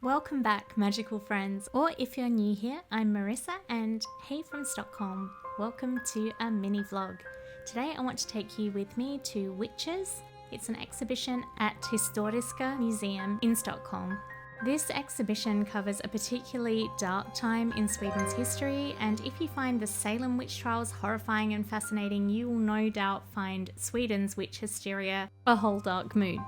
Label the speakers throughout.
Speaker 1: Welcome back, magical friends, or if you're new here, I'm Marissa and hey from Stockholm. Welcome to a mini vlog. Today I want to take you with me to Witches. It's an exhibition at Historiska Museum in Stockholm. This exhibition covers a particularly dark time in Sweden's history, and if you find the Salem witch trials horrifying and fascinating, you will no doubt find Sweden's witch hysteria a whole dark mood.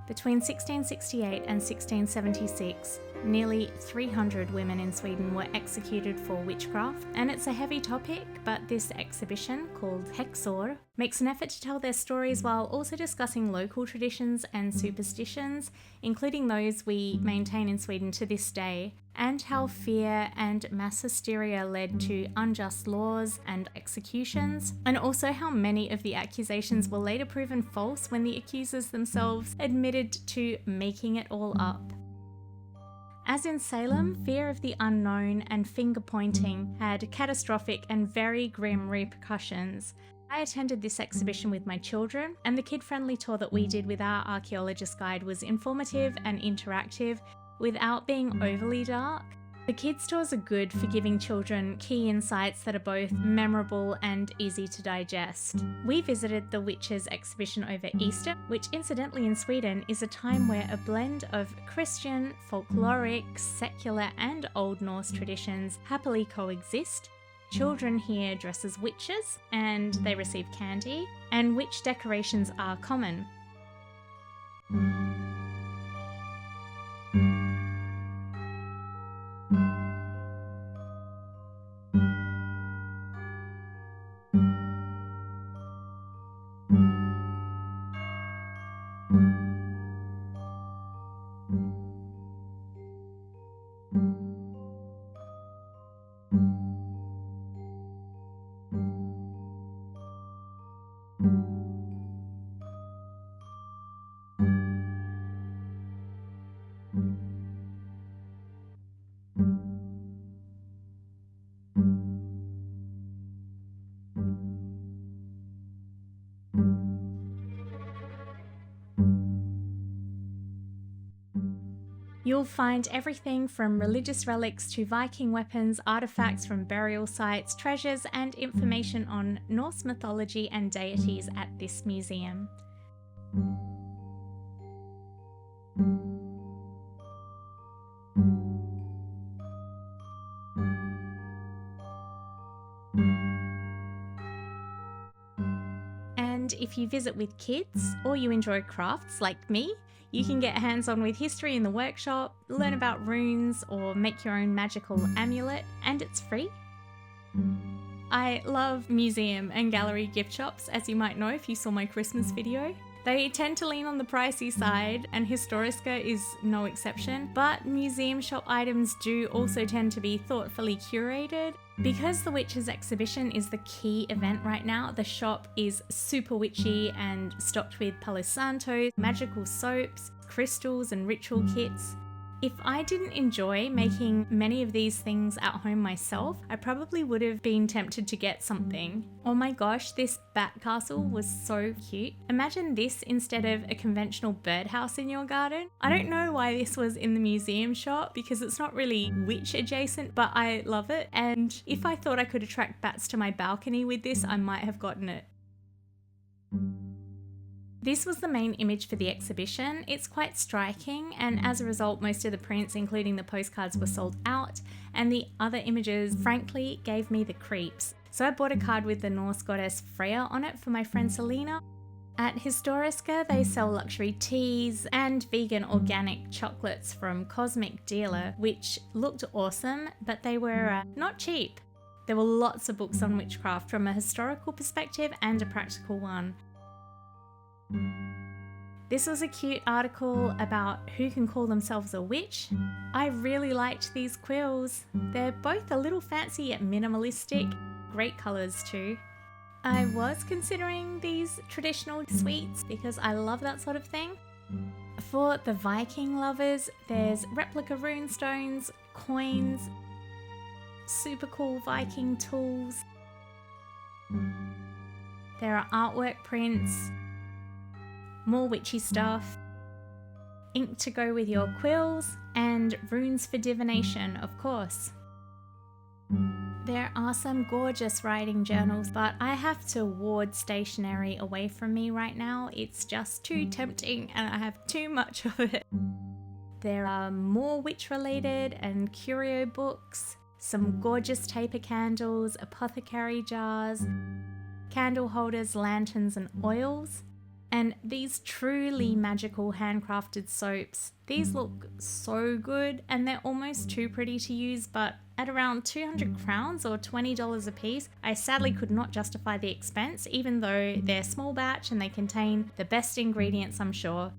Speaker 1: Between 1668 and 1676, nearly 300 women in Sweden were executed for witchcraft, and it's a heavy topic, but this exhibition, called Häxor, makes an effort to tell their stories while also discussing local traditions and superstitions, including those we maintain in Sweden to this day, and how fear and mass hysteria led to unjust laws and executions, and also how many of the accusations were later proven false when the accusers themselves admitted to making it all up. As in Salem, fear of the unknown and finger-pointing had catastrophic and very grim repercussions. I attended this exhibition with my children, and the kid-friendly tour that we did with our archaeologist guide was informative and interactive without being overly dark. The kids' tours are good for giving children key insights that are both memorable and easy to digest. We visited the Witches exhibition over Easter, which incidentally in Sweden is a time where a blend of Christian, folkloric, secular and Old Norse traditions happily coexist. Children here dress as witches and they receive candy, and witch decorations are common. You'll find everything from religious relics to Viking weapons, artifacts from burial sites, treasures, and information on Norse mythology and deities at this museum. And if you visit with kids, or you enjoy crafts like me, you can get hands-on with history in the workshop, learn about runes, or make your own magical amulet, and it's free. I love museum and gallery gift shops, as you might know if you saw my Christmas video. They tend to lean on the pricey side, and Historiska is no exception, but museum shop items do also tend to be thoughtfully curated. Because the Witches exhibition is the key event right now, the shop is super witchy and stocked with Palo Santo, magical soaps, crystals and ritual kits. If I didn't enjoy making many of these things at home myself, I probably would have been tempted to get something. Oh my gosh, this bat castle was so cute. Imagine this instead of a conventional birdhouse in your garden. I don't know why this was in the museum shop because it's not really witch adjacent, but I love it. And if I thought I could attract bats to my balcony with this, I might have gotten it. This was the main image for the exhibition. It's quite striking, and as a result most of the prints, including the postcards, were sold out, and the other images frankly gave me the creeps. So I bought a card with the Norse goddess Freya on it for my friend Selena. At Historiska they sell luxury teas and vegan organic chocolates from Cosmic Dealer, which looked awesome, but they were not cheap. There were lots of books on witchcraft from a historical perspective and a practical one. This was a cute article about who can call themselves a witch. I really liked these quills. They're both a little fancy yet minimalistic. Great colours too. I was considering these traditional sweets because I love that sort of thing. For the Viking lovers, there's replica rune stones, coins, super cool Viking tools. There are artwork prints, more witchy stuff, ink to go with your quills, and runes for divination, of course. There are some gorgeous writing journals, but I have to ward stationery away from me right now. It's just too tempting and I have too much of it. There are more witch-related and curio books, some gorgeous taper candles, apothecary jars, candle holders, lanterns and oils, and these truly magical handcrafted soaps. These look so good and they're almost too pretty to use, but at around 200 crowns or $20 a piece, I sadly could not justify the expense, even though they're small batch and they contain the best ingredients, I'm sure.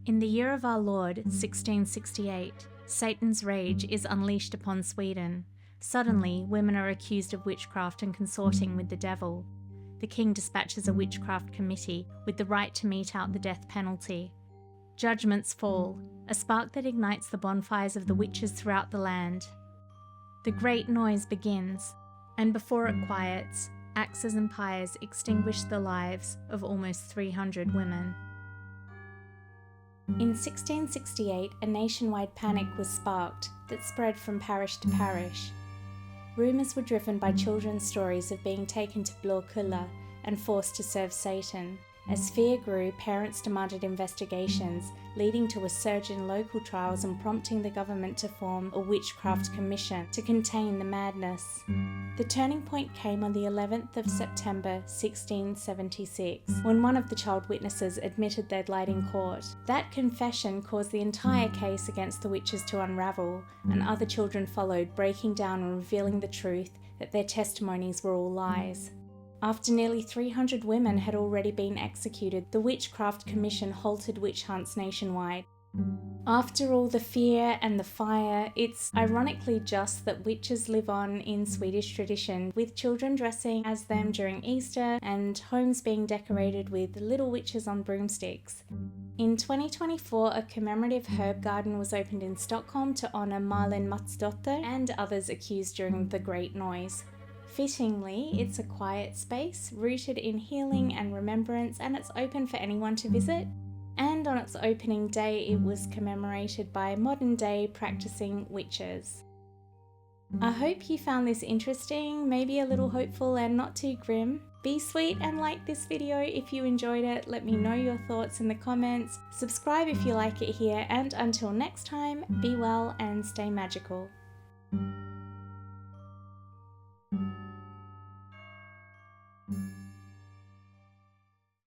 Speaker 1: In the year of our Lord, 1668, Satan's rage is unleashed upon Sweden. Suddenly, women are accused of witchcraft and consorting with the devil. The king dispatches a witchcraft committee with the right to mete out the death penalty. Judgments fall, a spark that ignites the bonfires of the witches throughout the land. The great noise begins, and before it quiets, axes and pyres extinguish the lives of almost 300 women. In 1668, a nationwide panic was sparked that spread from parish to parish. Rumours were driven by children's stories of being taken to Blåkulla and forced to serve Satan. As fear grew, parents demanded investigations, leading to a surge in local trials and prompting the government to form a witchcraft commission to contain the madness. The turning point came on the 11th of September 1676, when one of the child witnesses admitted they'd lied in court. That confession caused the entire case against the witches to unravel, and other children followed, breaking down and revealing the truth that their testimonies were all lies. After nearly 300 women had already been executed, the Witchcraft Commission halted witch hunts nationwide. After all the fear and the fire, it's ironically just that witches live on in Swedish tradition, with children dressing as them during Easter and homes being decorated with little witches on broomsticks. In 2024, a commemorative herb garden was opened in Stockholm to honour Malin Matsdotter and others accused during the Great Noise. Fittingly, it's a quiet space rooted in healing and remembrance, and it's open for anyone to visit. And on its opening day, it was commemorated by modern-day practicing witches. I hope you found this interesting, maybe a little hopeful and not too grim. Be sweet and like this video if you enjoyed it. Let me know your thoughts in the comments. Subscribe if you like it here, and until next time, be well and stay magical.